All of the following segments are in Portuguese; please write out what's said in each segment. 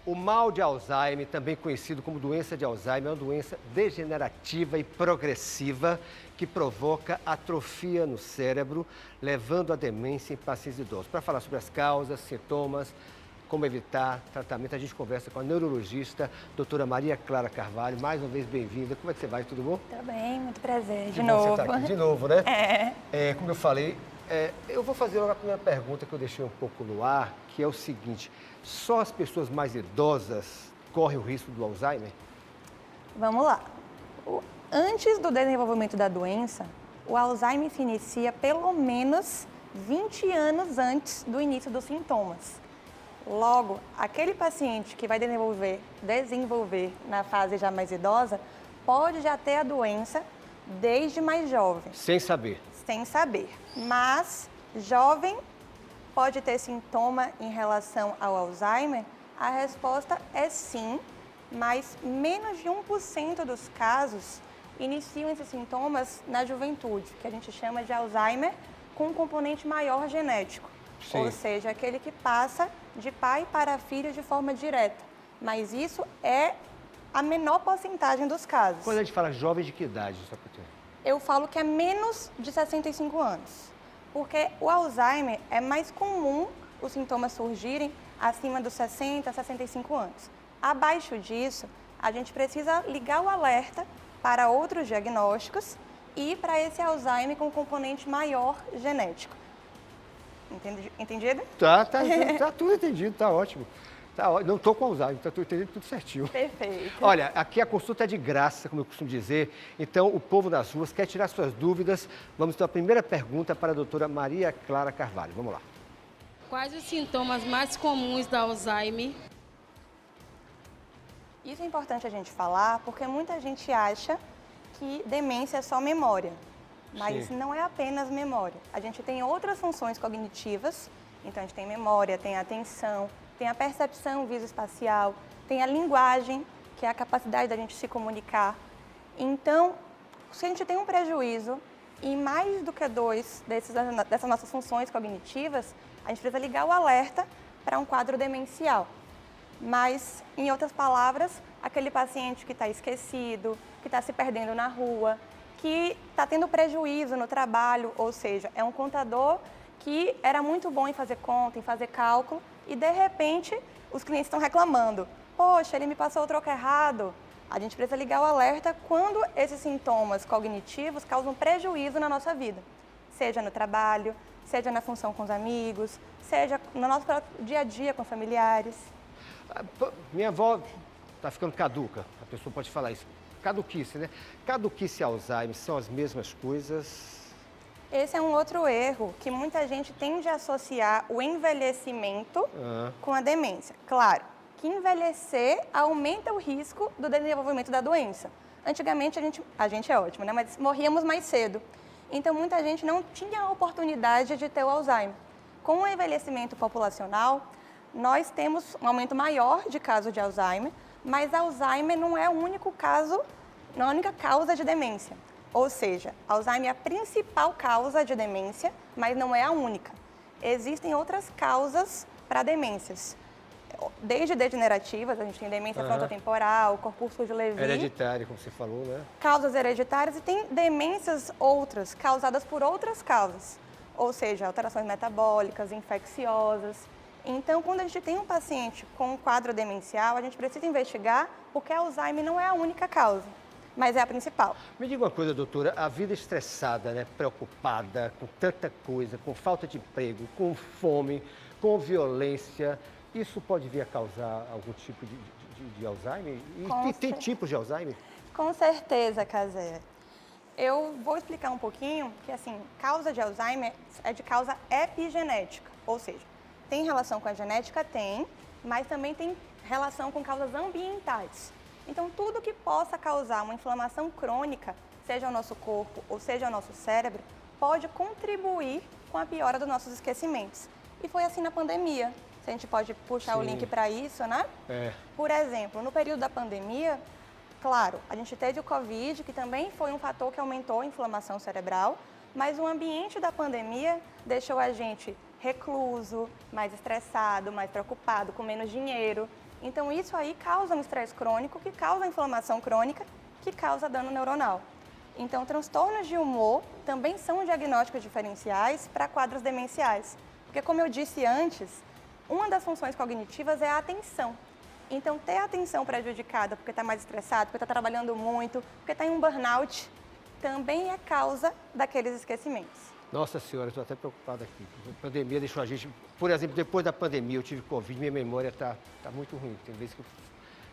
O mal de Alzheimer, também conhecido como doença de Alzheimer, é uma doença degenerativa e progressiva que provoca atrofia no cérebro, levando à demência em pacientes idosos. Para falar sobre as causas, sintomas, como evitar, tratamento, a gente conversa com a neurologista, doutora Maria Clara Carvalho. Mais uma vez, bem-vinda. Como é que você vai? Tudo bom? Tudo bem, muito prazer. De novo. Você tá aqui de novo, né? Como eu falei, eu vou fazer logo a primeira pergunta que eu deixei um pouco no ar, que é o seguinte: só as pessoas mais idosas correm o risco do Alzheimer? Vamos lá. Antes do desenvolvimento da doença, o Alzheimer se inicia pelo menos 20 anos antes do início dos sintomas. Logo, aquele paciente que vai desenvolver na fase já mais idosa, pode já ter a doença desde mais jovem. Sem saber? Sem saber. Mas, jovem pode ter sintoma em relação ao Alzheimer? A resposta é sim, mas menos de 1% dos casos iniciam esses sintomas na juventude, que a gente chama de Alzheimer com um componente maior genético. Sim. Ou seja, aquele que passa de pai para filho de forma direta. Mas isso é a menor porcentagem dos casos. Quando a gente fala jovem, de que idade? Só pra ter... Eu falo que é menos de 65 anos. Porque o Alzheimer é mais comum os sintomas surgirem acima dos 60, 65 anos. Abaixo disso, a gente precisa ligar o alerta para outros diagnósticos e para esse Alzheimer com componente maior genético. Entendido? Tá tudo entendido, tá ótimo. Não estou com Alzheimer, tá tudo entendido, tudo certinho. Perfeito. Olha, aqui a consulta é de graça, como eu costumo dizer. Então, o povo das ruas quer tirar suas dúvidas. Vamos ter a primeira pergunta para a doutora Maria Clara Carvalho. Vamos lá. Quais os sintomas mais comuns da Alzheimer? Isso é importante a gente falar, porque muita gente acha que demência é só memória. Mas Sim. não é apenas memória. A gente tem outras funções cognitivas. Então, a gente tem memória, tem a atenção, tem a percepção visoespacial, tem a linguagem, que é a capacidade da gente se comunicar. Então, se a gente tem um prejuízo em mais do que dois dessas nossas funções cognitivas, a gente precisa ligar o alerta para um quadro demencial. Mas, em outras palavras, aquele paciente que está esquecido, que está se perdendo na rua, que está tendo prejuízo no trabalho, ou seja, é um contador que era muito bom em fazer conta, em fazer cálculo, e de repente os clientes estão reclamando. Poxa, ele me passou o troco errado. A gente precisa ligar o alerta quando esses sintomas cognitivos causam prejuízo na nossa vida. Seja no trabalho, seja na função com os amigos, seja no nosso dia a dia com familiares. Minha avó está ficando caduca, a pessoa pode falar isso. Caduquice, né? Caduquice e Alzheimer são as mesmas coisas? Esse é um outro erro que muita gente tende a associar o envelhecimento com a demência. Claro, que envelhecer aumenta o risco do desenvolvimento da doença. Antigamente a gente é ótimo, né? Mas morríamos mais cedo. Então muita gente não tinha a oportunidade de ter o Alzheimer. Com o envelhecimento populacional, nós temos um aumento maior de casos de Alzheimer, mas Alzheimer não é o único caso, não é a única causa de demência. Ou seja, Alzheimer é a principal causa de demência, mas não é a única. Existem outras causas para demências. Desde degenerativas, a gente tem demência frontotemporal, corpúsculo de Levy. Hereditária, como você falou, né? Causas hereditárias e tem demências outras, causadas por outras causas. Ou seja, alterações metabólicas, infecciosas. Então, quando a gente tem um paciente com um quadro demencial, a gente precisa investigar porque Alzheimer não é a única causa, mas é a principal. Me diga uma coisa, doutora, a vida estressada, né, preocupada, com tanta coisa, com falta de emprego, com fome, com violência, isso pode vir a causar algum tipo de Alzheimer? E tem tipos de Alzheimer? Com certeza, Casé. Eu vou explicar um pouquinho que, assim, causa de Alzheimer é de causa epigenética, ou seja, tem relação com a genética? Tem, mas também tem relação com causas ambientais. Então, tudo que possa causar uma inflamação crônica, seja o nosso corpo ou seja o nosso cérebro, pode contribuir com a piora dos nossos esquecimentos. E foi assim na pandemia. Se a gente pode puxar o link para isso, né? Por exemplo, no período da pandemia, claro, a gente teve o Covid, que também foi um fator que aumentou a inflamação cerebral, mas o ambiente da pandemia deixou a gente recluso, mais estressado, mais preocupado, com menos dinheiro. Então, isso aí causa um estresse crônico, que causa inflamação crônica, que causa dano neuronal. Então, transtornos de humor também são diagnósticos diferenciais para quadros demenciais. Porque, como eu disse antes, uma das funções cognitivas é a atenção. Então, ter a atenção prejudicada porque está mais estressado, porque está trabalhando muito, porque está em um burnout, também é causa daqueles esquecimentos. Nossa senhora, estou até preocupado aqui. A pandemia deixou a gente... Por exemplo, depois da pandemia eu tive Covid, minha memória está muito ruim. Tem vezes que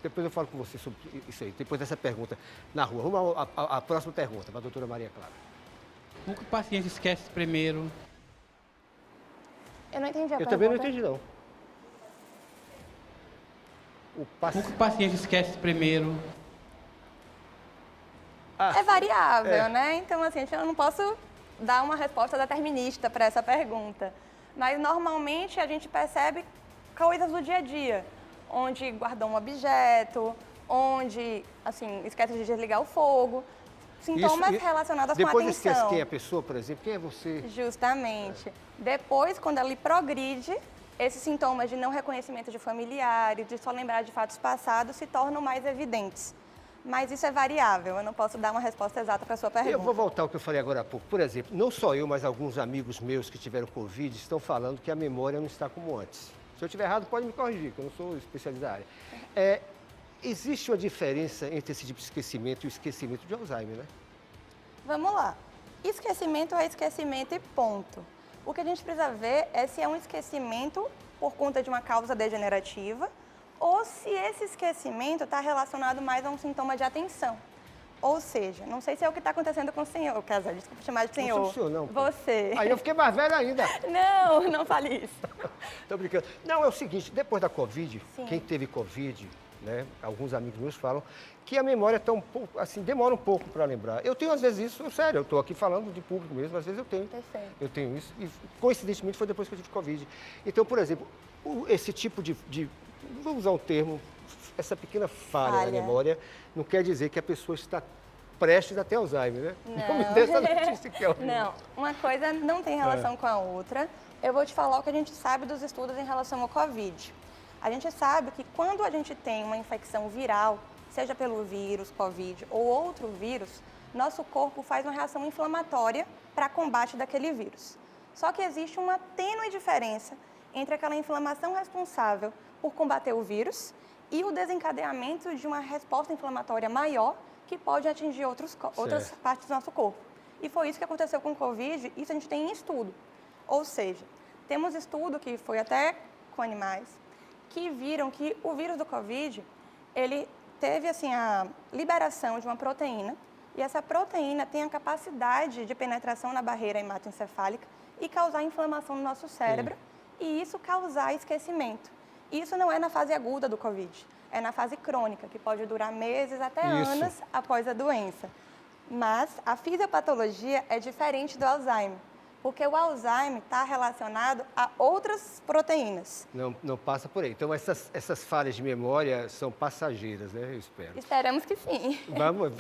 depois eu falo com você sobre isso aí, depois dessa pergunta na rua. Vamos à próxima pergunta, para a doutora Maria Clara. O que o paciente esquece primeiro? Eu não entendi a pergunta. Eu também não entendi, não. O que o paciente esquece primeiro? É variável, né? Então, assim, eu não posso dar uma resposta determinista para essa pergunta. Mas, normalmente, a gente percebe coisas do dia a dia, onde guardou um objeto, onde, assim, esquece de desligar o fogo. Sintomas relacionados com a atenção. Depois esquece quem é a pessoa, por exemplo, quem é você? Justamente. Depois, quando ele progride, esses sintomas de não reconhecimento de familiares, de só lembrar de fatos passados, se tornam mais evidentes. Mas isso é variável, eu não posso dar uma resposta exata para a sua pergunta. Eu vou voltar ao que eu falei agora há pouco. Por exemplo, não só eu, mas alguns amigos meus que tiveram Covid estão falando que a memória não está como antes. Se eu estiver errado, pode me corrigir, que eu não sou especialista da área. Existe uma diferença entre esse tipo de esquecimento e o esquecimento de Alzheimer, né? Vamos lá. Esquecimento é esquecimento e ponto. O que a gente precisa ver é se é um esquecimento por conta de uma causa degenerativa ou se esse esquecimento está relacionado mais a um sintoma de atenção. Ou seja, não sei se é o que está acontecendo com o senhor, Casal, desculpa chamar de senhor. Não sou o senhor, não. Você. Aí eu fiquei mais velho ainda. Não, não fale isso. Tô brincando. Não, é o seguinte, depois da Covid, Sim. quem teve Covid, né, alguns amigos meus falam que a memória tá um pouco, assim, demora um pouco para lembrar. Eu tenho às vezes isso, sério, eu estou aqui falando de público mesmo, às vezes eu tenho. Perfeito. Eu tenho isso e coincidentemente foi depois que eu tive Covid. Então, por exemplo, esse tipo de vou usar um termo, essa pequena falha na memória, não quer dizer que a pessoa está prestes a ter Alzheimer, né? Não me dê essa notícia que ela... Não, uma coisa não tem relação com a outra. Eu vou te falar o que a gente sabe dos estudos em relação ao Covid. A gente sabe que quando a gente tem uma infecção viral, seja pelo vírus, Covid ou outro vírus, nosso corpo faz uma reação inflamatória para combate daquele vírus. Só que existe uma tênue diferença entre aquela inflamação responsável por combater o vírus e o desencadeamento de uma resposta inflamatória maior que pode atingir outras partes do nosso corpo. E foi isso que aconteceu com o Covid, isso a gente tem em estudo. Ou seja, temos estudo que foi até com animais, que viram que o vírus do Covid, ele teve assim, a liberação de uma proteína, e essa proteína tem a capacidade de penetração na barreira hematoencefálica e causar inflamação no nosso cérebro, e isso causar esquecimento. Isso não é na fase aguda do Covid, é na fase crônica, que pode durar meses até anos após a doença. Mas a fisiopatologia é diferente do Alzheimer, porque o Alzheimer está relacionado a outras proteínas. Não passa por aí. Então, essas falhas de memória são passageiras, né? Eu espero. Esperamos que sim.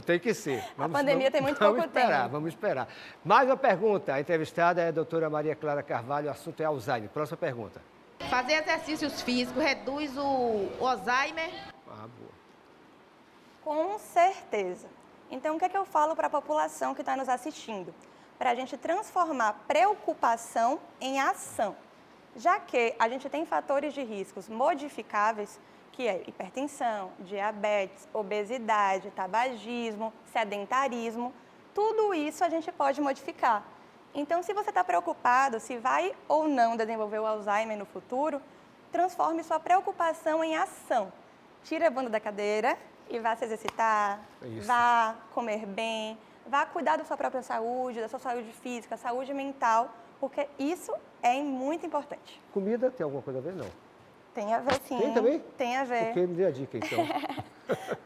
Tem que ser. A pandemia tem muito pouco tempo. Vamos esperar. Mais uma pergunta. A entrevistada é a doutora Maria Clara Carvalho, o assunto é Alzheimer. Próxima pergunta. Fazer exercícios físicos reduz o Alzheimer? Ah, boa. Com certeza. Então, o que é que eu falo para a população que está nos assistindo? Para a gente transformar preocupação em ação. Já que a gente tem fatores de riscos modificáveis, que é hipertensão, diabetes, obesidade, tabagismo, sedentarismo, tudo isso a gente pode modificar. Então, se você está preocupado se vai ou não desenvolver o Alzheimer no futuro, transforme sua preocupação em ação. Tire a bunda da cadeira e vá se exercitar, vá comer bem, vá cuidar da sua própria saúde, da sua saúde física, saúde mental, porque isso é muito importante. Comida tem alguma coisa a ver? Não. Tem a ver, sim. Tem também? Tem a ver. Porque me dê a dica, então.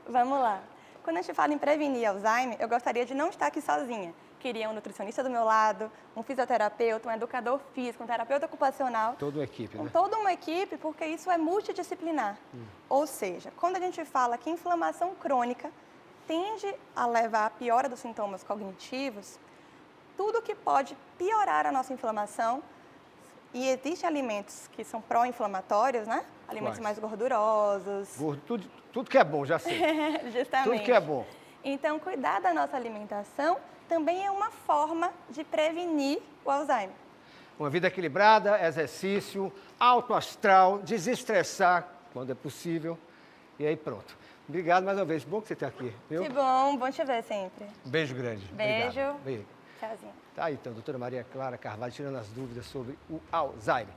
Vamos lá. Quando a gente fala em prevenir Alzheimer, eu gostaria de não estar aqui sozinha. Queria um nutricionista do meu lado, um fisioterapeuta, um educador físico, um terapeuta ocupacional. Toda uma equipe, né? Toda uma equipe, porque isso é multidisciplinar. Ou seja, quando a gente fala que inflamação crônica tende a levar à piora dos sintomas cognitivos, tudo que pode piorar a nossa inflamação, e existem alimentos que são pró-inflamatórios, né? alimentos Quais? mais gordurosos. Tudo que é bom, já sei. Justamente. Tudo que é bom. Então, cuidar da nossa alimentação também é uma forma de prevenir o Alzheimer. Uma vida equilibrada, exercício, alto astral, desestressar quando é possível. E aí pronto. Obrigado mais uma vez. Bom que você está aqui, viu? Que bom te ver sempre. Um beijo grande. Beijo. Obrigado. Beijo. Tchauzinho. Tá aí então, doutora Maria Clara Carvalho, tirando as dúvidas sobre o Alzheimer.